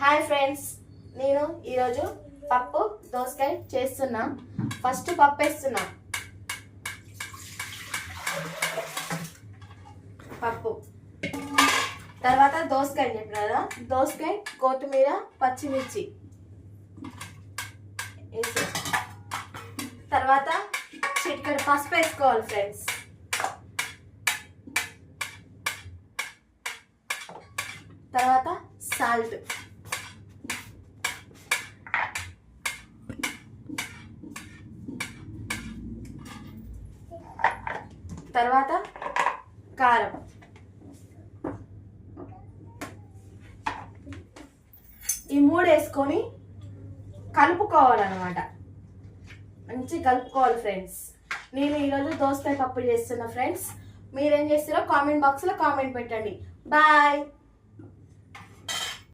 Hi friends, నేను ఈరోజు పప్పు దోసకాయ చేస్తున్నా. ఫస్ట్ పప్పు వేస్తున్నా. పప్పు తర్వాత దోసకాయ చెప్పిన కదా, దోసకాయ, కొత్తిమీర, పచ్చిమిర్చి వేసి తర్వాత చిటికెడు పసుపు వేసుకోవాలి ఫ్రెండ్స్. తర్వాత సాల్ట్, తర్వాత కారం, ఈ మూడు వేసుకొని కలుపుకోవాలన్నమాట. మంచి కలుపుకోవాలి ఫ్రెండ్స్. నేను ఈరోజు దోసకాయ పప్పు చేస్తున్నా ఫ్రెండ్స్. మీరేం చేస్తారో కామెంట్ బాక్స్లో కామెంట్ పెట్టండి. బాయ్.